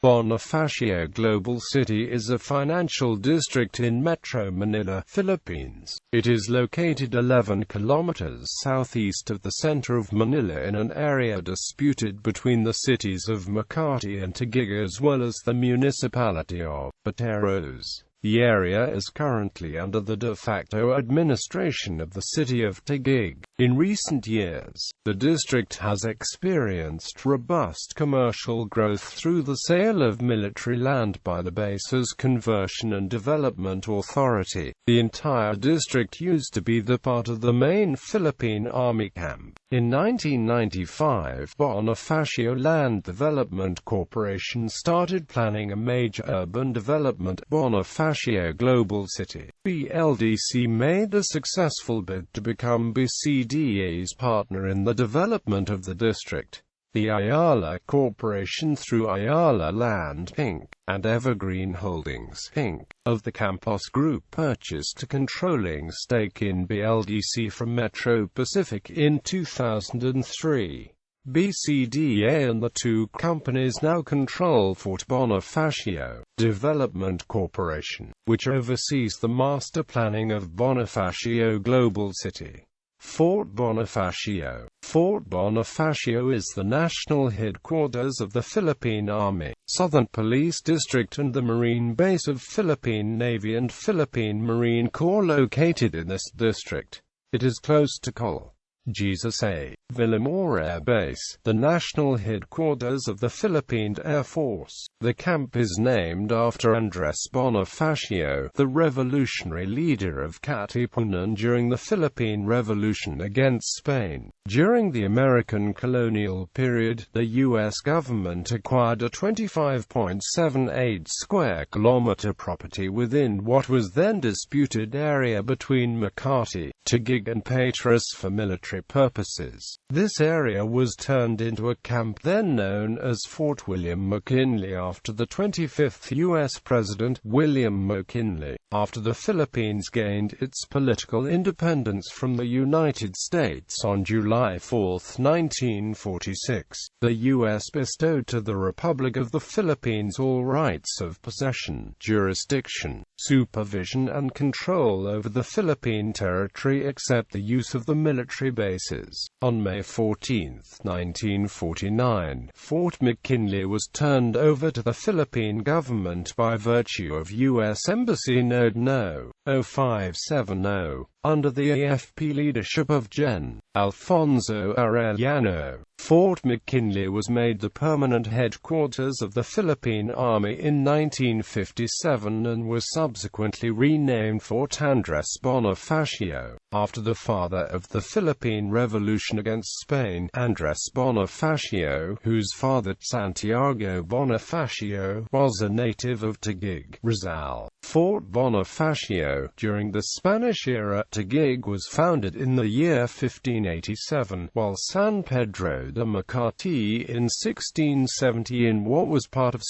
Bonifacio Global City is a financial district in Metro Manila, Philippines. It is located 11 kilometers southeast of the center of Manila in an area disputed between the cities of Makati and Taguig as well as the municipality of Pateros. The area is currently under the de facto administration of the city of Taguig. In recent years, the district has experienced robust commercial growth through the sale of military land by the base's Conversion and Development Authority. The entire district used to be the part of the main Philippine Army camp. In 1995, Bonifacio Land Development Corporation started planning a major urban development, Bonifacio Global City. BLDC made a successful bid to become BCDA's partner in the development of the district. The Ayala Corporation through Ayala Land Inc. and Evergreen Holdings Inc. of the Campos Group purchased a controlling stake in BLDC from Metro Pacific in 2003. BCDA and the two companies now control Fort Bonifacio Development Corporation, which oversees the master planning of Bonifacio Global City. Fort Bonifacio. Fort Bonifacio is the national headquarters of the Philippine Army, Southern Police District and the Marine Base of Philippine Navy and Philippine Marine Corps located in this district. It is close to Col. Jesus A. Villamor Air Base, the national headquarters of the Philippine Air Force. The camp is named after Andres Bonifacio, the revolutionary leader of Katipunan during the Philippine Revolution against Spain. During the American colonial period, the U.S. government acquired a 25.78 square kilometer property within what was then disputed area between Makati, Taguig and Pateros for military purposes. This area was turned into a camp then known as Fort William McKinley after the 25th U.S. President, William McKinley. After the Philippines gained its political independence from the United States on July 4, 1946, the U.S. bestowed to the Republic of the Philippines all rights of possession, jurisdiction, supervision and control over the Philippine territory except the use of the military bases. On May 14, 1949, Fort McKinley was turned over to the Philippine government by virtue of U.S. Embassy Note No. 0570, under the AFP leadership of Gen. Alfonso Arellano. Fort McKinley was made the permanent headquarters of the Philippine Army in 1957 and was subsequently renamed Fort Andres Bonifacio, after the father of the Philippine Revolution against Spain, Andres Bonifacio, whose father, Santiago Bonifacio, was a native of Taguig, Rizal. Fort Bonifacio, during the Spanish era, Taguig was founded in the year 1587, while San Pedro de Makati in 1670 in what was part of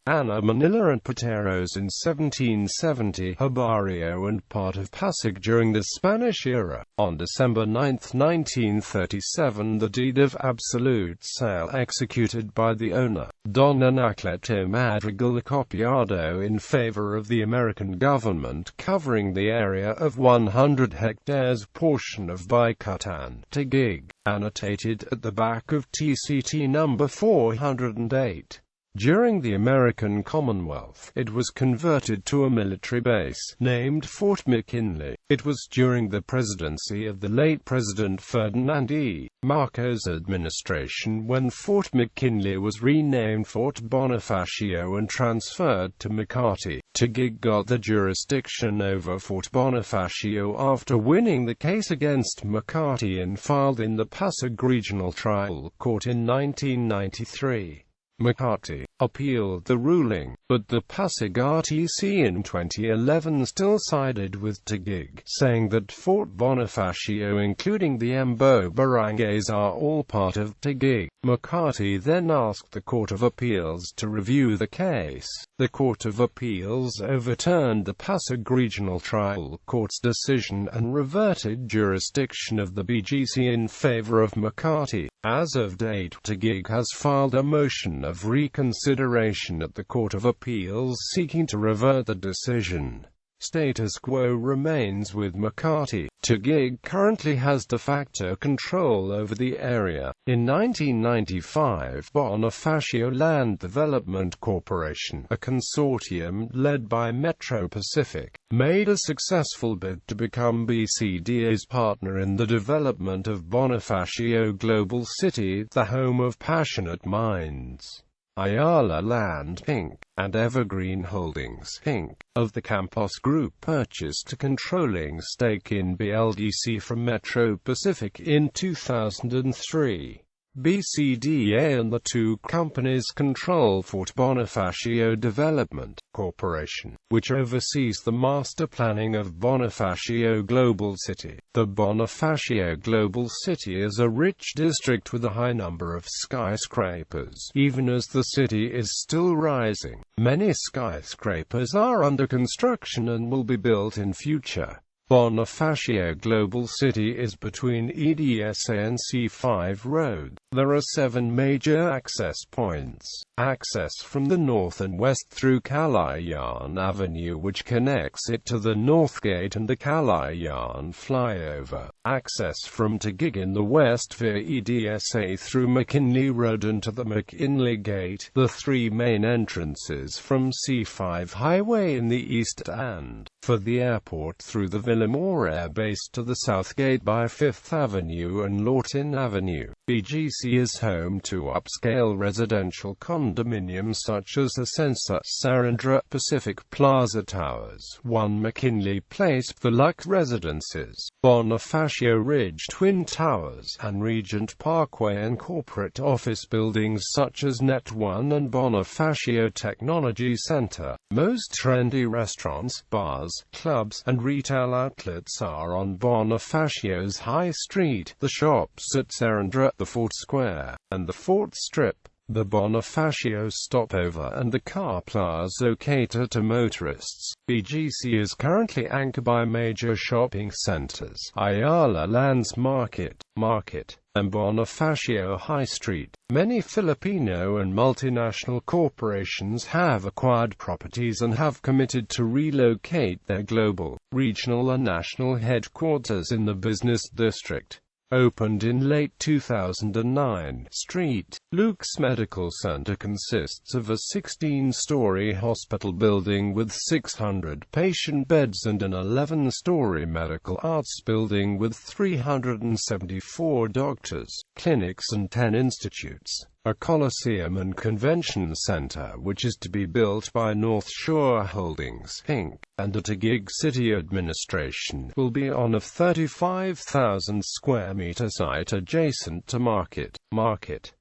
Ana Manila and Pateros in 1770, Habario and part of Pasig during the Spanish era. On December 9, 1937, the deed of absolute sale executed by the owner, Don Anacleto Madrigal Copiado in favor of the American government covering the area of 100 hectares portion of Bicatan, Taguig, annotated at the back of TCT number 408. During the American Commonwealth, it was converted to a military base, named Fort McKinley. It was during the presidency of the late President Ferdinand E. Marcos administration when Fort McKinley was renamed Fort Bonifacio and transferred to Makati. Taguig got the jurisdiction over Fort Bonifacio after winning the case against Makati and filed in the Pasig Regional Trial Court in 1993. Makati appealed the ruling, but the Pasig RTC in 2011 still sided with Taguig, saying that Fort Bonifacio including the Embo barangays are all part of Taguig. Makati then asked the Court of Appeals to review the case. The Court of Appeals overturned the Pasig Regional Trial Court's decision and reverted jurisdiction of the BGC in favor of Makati. As of date, Taguig has filed a motion of reconsideration at the Court of Appeals seeking to revert the decision. Status quo remains with Makati. Taguig currently has de facto control over the area. In 1995, Bonifacio Land Development Corporation, a consortium led by Metro Pacific, made a successful bid to become BCDA's partner in the development of Bonifacio Global City, the home of Passionate Minds, Ayala Land Inc., and Evergreen Holdings Inc. of the Campos Group purchased a controlling stake in BLDC from Metro Pacific in 2003. BCDA and the two companies control Fort Bonifacio Development Corporation, which oversees the master planning of Bonifacio Global City. The Bonifacio Global City is a rich district with a high number of skyscrapers. Even as the city is still rising, many skyscrapers are under construction and will be built in future. Bonifacio Global City is between EDSA and C5 Road. There are 7 major access points. Access from the north and west through Calayan Avenue, which connects it to the North Gate and the Calayan flyover. Access from Taguig in the west via EDSA through McKinley Road and to the McKinley Gate. The 3 main entrances from C5 Highway in the east and, for the airport, through the Villamore Air Base to the South Gate by 5th Avenue and Lawton Avenue. BGC is home to upscale residential condominiums such as Ascensa, Sarandra, Pacific Plaza Towers, 1 McKinley Place, the Lux Residences, Bonifacio Ridge Twin Towers, and Regent Parkway, and corporate office buildings such as Net1 and Bonifacio Technology Center. Most trendy restaurants, bars, clubs, and retail outlets are on Bonifacio's High Street. The shops at Sarandra, the Fort Square, and the Fort Strip, the Bonifacio Stopover, and the Car Plaza cater to motorists. BGC is currently anchored by major shopping centers, Ayala Lands Market, and Bonifacio High Street. Many Filipino and multinational corporations have acquired properties and have committed to relocate their global, regional and national headquarters in the business district. Opened in late 2009, St. Luke's Medical Center consists of a 16-story hospital building with 600 patient beds and an 11-story medical arts building with 374 doctors, clinics and 10 institutes. A Coliseum and Convention Center, which is to be built by North Shore Holdings, Inc., and a Taguig City Administration, will be on a 35,000 square meter site adjacent to Market.It.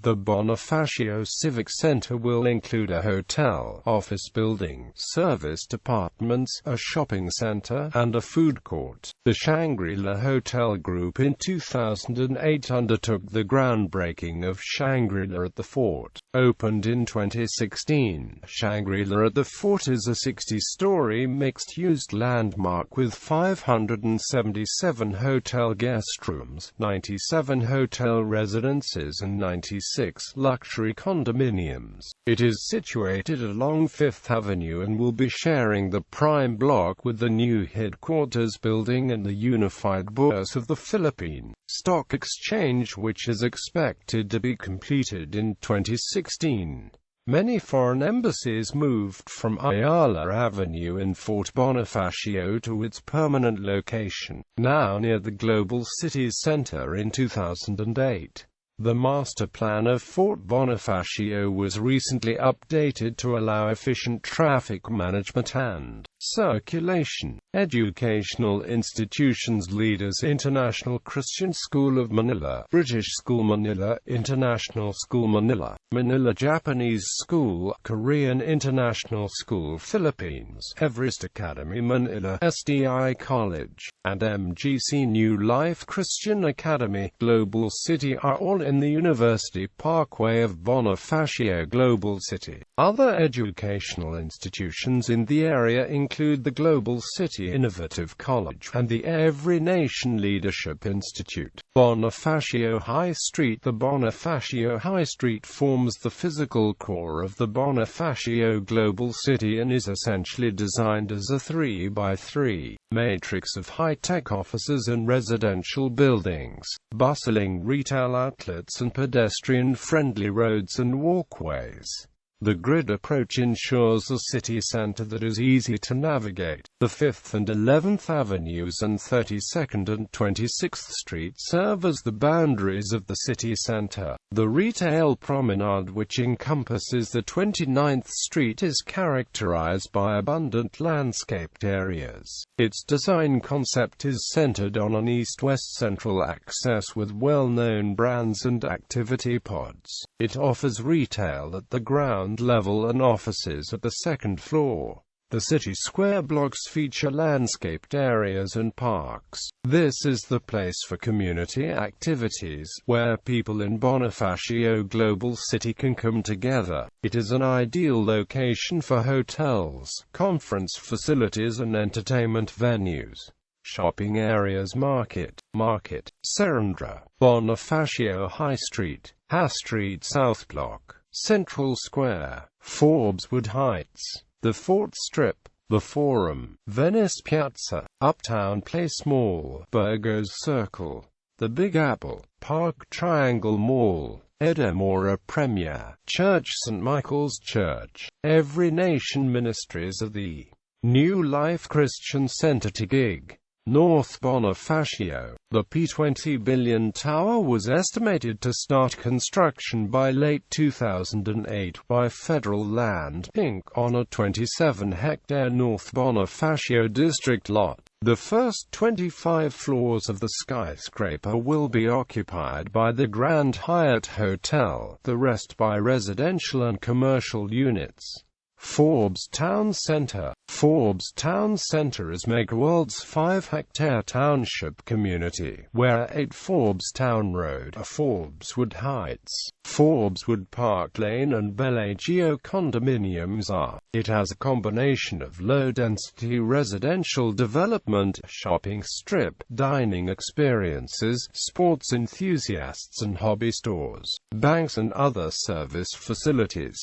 The Bonifacio Civic Center will include a hotel, office building, service departments, a shopping center, and a food court. The Shangri-La Hotel Group in 2008 undertook the groundbreaking of Shangri-La at the Fort. Opened in 2016, Shangri-La at the Fort is a 60-story mixed-use landmark with 577 hotel guest rooms, 97 hotel residences and 96 luxury condominiums. It is situated along 5th Avenue and will be sharing the prime block with the new headquarters building and the Unified Bourse of the Philippine Stock Exchange, which is expected to be completed in 2016. Many foreign embassies moved from Ayala Avenue in Fort Bonifacio to its permanent location, now near the Global Cities Center, in 2008. The master plan of Fort Bonifacio was recently updated to allow efficient traffic management and circulation. Educational institutions: Leaders International Christian School of Manila, British School Manila, International School Manila, Manila Japanese School, Korean International School Philippines, Everest Academy Manila, SDI College, and MGC New Life Christian Academy, Global City are all in the University Parkway of Bonifacio Global City. Other educational institutions in the area include the Global City Innovative College and the Every Nation Leadership Institute. Bonifacio High Street: the Bonifacio High Street forms the physical core of the Bonifacio Global City and is essentially designed as a 3x3 matrix of high-tech offices and residential buildings, bustling retail outlets and pedestrian-friendly roads and walkways. The grid approach ensures a city center that is easy to navigate. The 5th and 11th Avenues and 32nd and 26th Street serve as the boundaries of the city center. The retail promenade, which encompasses the 29th Street, is characterized by abundant landscaped areas. Its design concept is centered on an east-west central access with well-known brands and activity pods. It offers retail at the ground level and offices at the second floor. The city square blocks feature landscaped areas and parks. This is the place for community activities, where people in Bonifacio Global City can come together. It is an ideal location for hotels, conference facilities and entertainment venues. Shopping areas: Market, Serendra, Bonifacio High Street, Ha Street South Block, Central Square, Forbeswood Heights, the Fort Strip, the Forum, Venice Piazza, Uptown Place Mall, Burgos Circle, the Big Apple, Park Triangle Mall, Edamora Premier, Church St. Michael's Church, Every Nation Ministries of the New Life Christian Center, Taguig, North Bonifacio. The P20 billion tower was estimated to start construction by late 2008 by Federal Land, Inc. on a 27-hectare North Bonifacio district lot. The first 25 floors of the skyscraper will be occupied by the Grand Hyatt Hotel, the rest by residential and commercial units. Forbes Town Center. Forbes Town Center is Megaworld's 5-hectare township community, where 8 Forbes Town Road, Forbeswood Heights, Forbeswood Park Lane and Bellagio condominiums are. It has a combination of low-density residential development, shopping strip, dining experiences, sports enthusiasts and hobby stores, banks and other service facilities.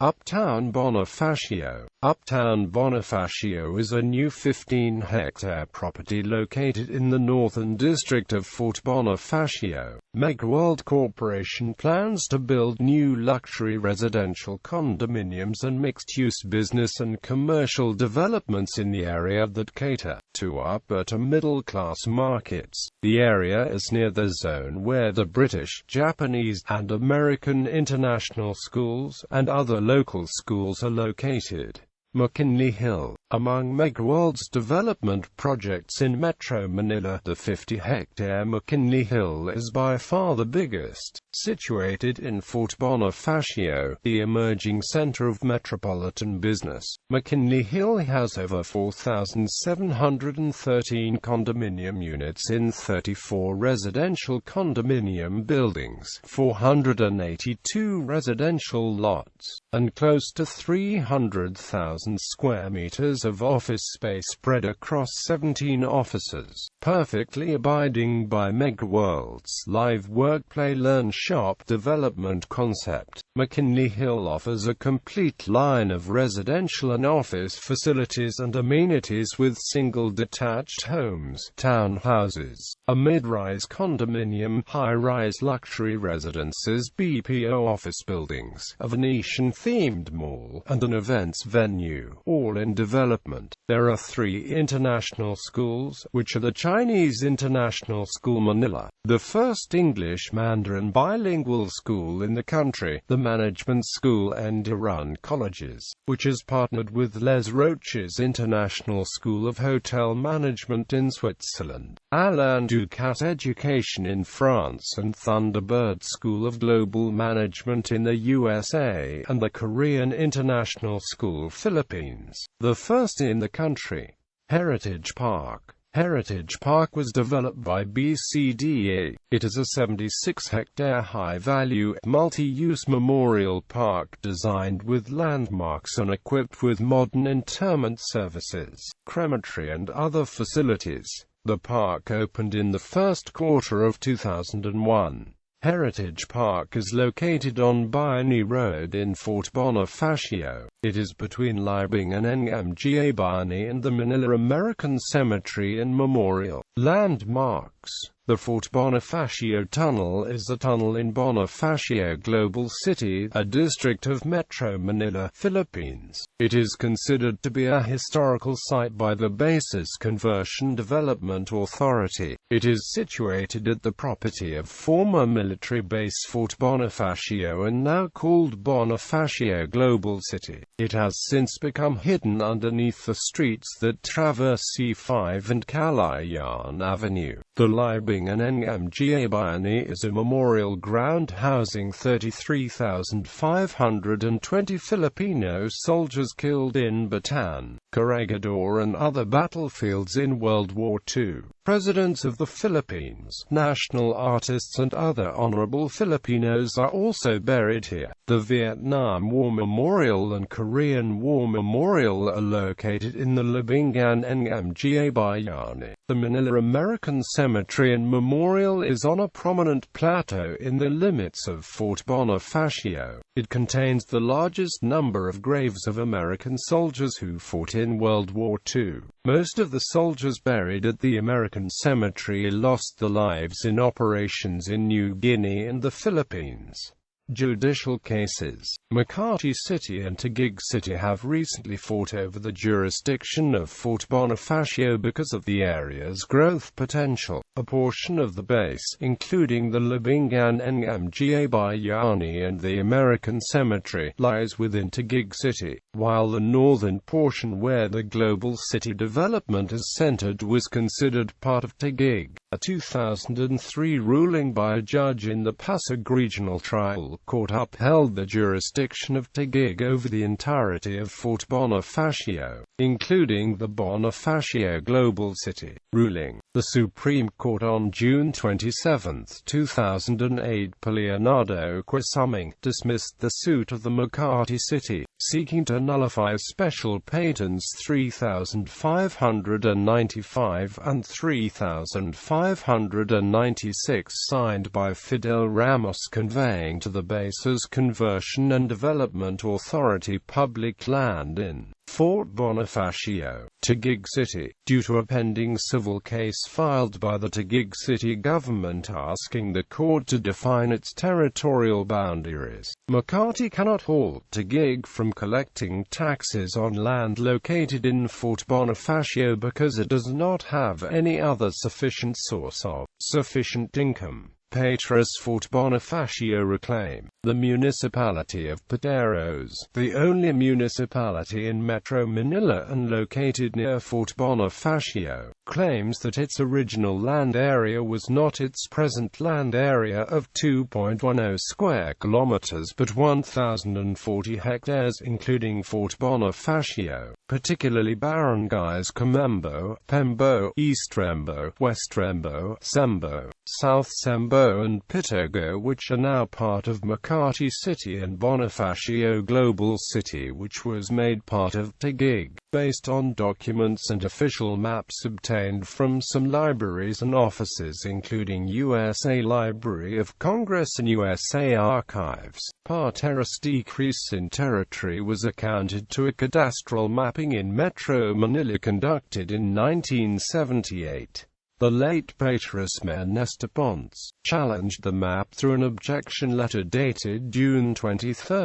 Uptown Bonifacio. Uptown Bonifacio is a new 15-hectare property located in the northern district of Fort Bonifacio. Megaworld Corporation plans to build new luxury residential condominiums and mixed-use business and commercial developments in the area that cater to upper to middle-class markets. The area is near the zone where the British, Japanese, and American international schools and other local schools are located. McKinley Hill. Among Megaworld's development projects in Metro Manila, the 50-hectare McKinley Hill is by far the biggest. Situated in Fort Bonifacio, the emerging center of metropolitan business, McKinley Hill has over 4,713 condominium units in 34 residential condominium buildings, 482 residential lots, and close to 300,000 square meters of office space spread across 17 offices, perfectly abiding by Megaworld's live work play learn shop development concept. McKinley Hill offers a complete line of residential and office facilities and amenities with single detached homes, townhouses, a mid-rise condominium, high-rise luxury residences, BPO office buildings, a Venetian-themed mall, and an events venue, all in development. There are 3 international schools, which are the Chinese International School Manila, the first English Mandarin bilingual school in the country, the Management School, and Iran Colleges, which has partnered with Les Roches International School of Hotel Management in Switzerland, Alain Ducasse Education in France, and Thunderbird School of Global Management in the USA, and the Korean International School Philippines, the first in the country. Heritage Park. Heritage Park was developed by BCDA. It is a 76-hectare high-value, multi-use memorial park designed with landmarks and equipped with modern interment services, crematory and other facilities. The park opened in the first quarter of 2001. Heritage Park is located on Bayani Road in Fort Bonifacio. It is between Libing and Nga Bayani and the Manila American Cemetery and Memorial. Landmarks. The Fort Bonifacio Tunnel is a tunnel in Bonifacio Global City, a district of Metro Manila, Philippines. It is considered to be a historical site by the Bases Conversion Development Authority. It is situated at the property of former military base Fort Bonifacio and now called Bonifacio Global City. It has since become hidden underneath the streets that traverse C5 and Calayan Avenue. The Libing and Nga Bayani is a memorial ground housing 33,520 Filipino soldiers killed in Bataan, Corregidor and other battlefields in World War II. Presidents of the Philippines, national artists and other honorable Filipinos are also buried here. The Vietnam War Memorial and Korean War Memorial are located in the Libingan Nga Bayani. The Manila American Cemetery and Memorial is on a prominent plateau in the limits of Fort Bonifacio. It contains the largest number of graves of American soldiers who fought in World War II. Most of the soldiers buried at the American Cemetery lost their lives in operations in New Guinea and the Philippines. Judicial cases. Makati City and Taguig City have recently fought over the jurisdiction of Fort Bonifacio because of the area's growth potential. A portion of the base, including the Libingan Nga Bayani and the American Cemetery, lies within Taguig City, while the northern portion where the Global City development is centered was considered part of Taguig. A 2003 ruling by a judge in the Pasig Regional Trial Court upheld the jurisdiction of Taguig over the entirety of Fort Bonifacio, including the Bonifacio Global City. Ruling. The Supreme Court on June 27, 2008, Leonardo Quisuming, dismissed the suit of the Makati City, seeking to nullify Special Patents 3595 and 3596 signed by Fidel Ramos conveying to the Bases Conversion and Development Authority public land in Fort Bonifacio, Taguig City, due to a pending civil case filed by the Taguig City government asking the court to define its territorial boundaries. Makati cannot halt Taguig from collecting taxes on land located in Fort Bonifacio because it does not have any other sufficient source of sufficient income. Pateros Fort Bonifacio reclaim. The municipality of Pateros, the only municipality in Metro Manila and located near Fort Bonifacio, claims that its original land area was not its present land area of 2.10 square kilometers but 1,040 hectares including Fort Bonifacio, particularly barangays Comembo, Pembo, East Rembo, West Rembo, Sembo, South Sembo and Pitogo, which are now part of Makati City, and Bonifacio Global City, which was made part of Taguig, based on documents and official maps obtained obtained from some libraries and offices including USA Library of Congress and USA Archives. Pateros' decrease in territory was accounted to a cadastral mapping in Metro Manila conducted in 1978. The late Pateros Mayor Nestor Ponce challenged the map through an objection letter dated June 23,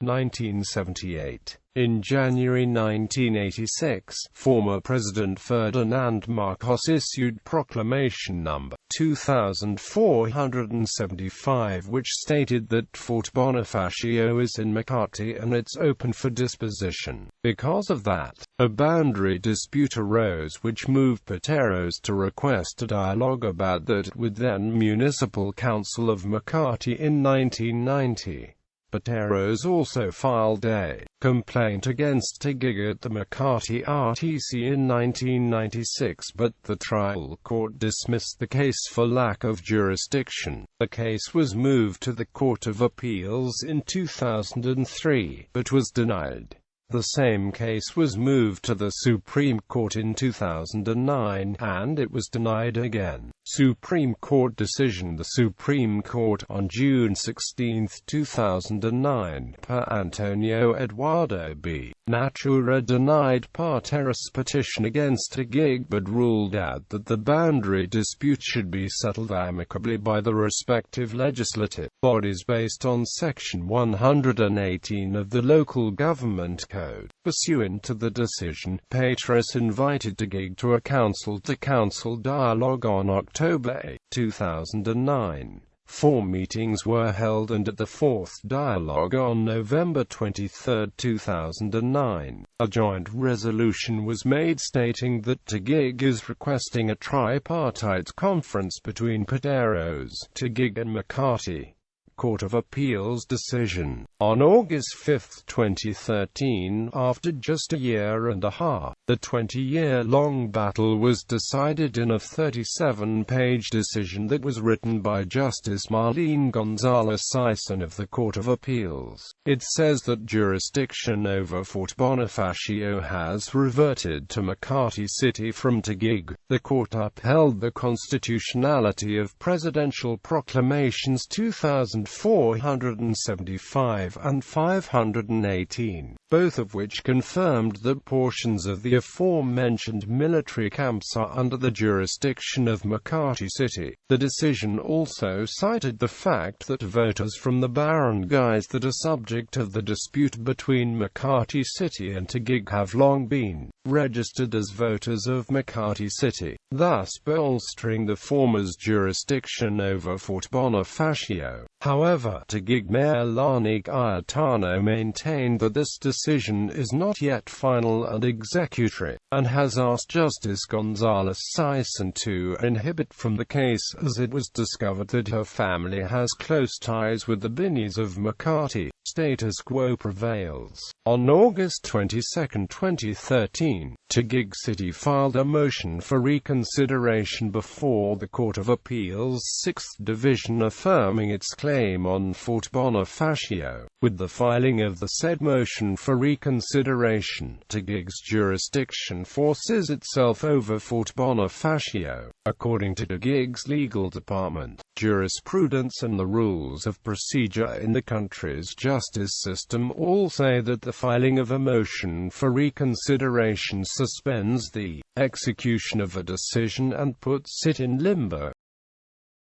1978. In January 1986, former President Ferdinand Marcos issued Proclamation No. 2475, which stated that Fort Bonifacio is in Makati and it's open for disposition. Because of that, a boundary dispute arose which moved Pateros to request a dialogue about that with then Municipal Council of Makati in 1990. Pateros also filed a complaint against Taguig at the Makati RTC in 1996, but the trial court dismissed the case for lack of jurisdiction. The case was moved to the Court of Appeals in 2003, but was denied. The same case was moved to the Supreme Court in 2009, and it was denied again. Supreme Court decision. The Supreme Court on June 16, 2009, per Antonio Eduardo B. Natura denied Pateros' petition against Taguig but ruled out that the boundary dispute should be settled amicably by the respective legislative bodies based on Section 118 of the Local Government Code. Pursuant to the decision, Pateros invited Taguig to a council-to-council dialogue on October 8, 2009. 4 meetings were held, and at the 4th dialogue on November 23, 2009, a joint resolution was made stating that Taguig is requesting a tripartite conference between Pateros, Taguig and Makati. Court of Appeals decision. On August 5, 2013, after just a year and a half, the 20-year-long battle was decided in a 37-page decision that was written by Justice Marlene Gonzalez-Sison of the Court of Appeals. It says that jurisdiction over Fort Bonifacio has reverted to Makati City from Taguig. The court upheld the constitutionality of Presidential Proclamations 2475 and 518, both of which confirmed that portions of the aforementioned military camps are under the jurisdiction of Makati City. The decision also cited the fact that voters from the barangays that are subject of the dispute between Makati City and Taguig have long been registered as voters of Makati City, thus bolstering the former's jurisdiction over Fort Bonifacio. However, Taguig Mayor Lani Cayetano maintained that this decision is not yet final and executory, and has asked Justice Gonzalez-Sison to inhibit from the case as it was discovered that her family has close ties with the Binis of Makati. Status quo prevails. On August 22, 2013, Taguig City filed a motion for reconsideration before the Court of Appeals 6th Division affirming its claim on Fort Bonifacio. With the filing of the said motion for reconsideration, Taguig's jurisdiction forces itself over Fort Bonifacio. According to Taguig's legal department, jurisprudence and the rules of procedure in the country's justice system all say that the filing of a motion for reconsideration suspends the execution of a decision and puts it in limbo.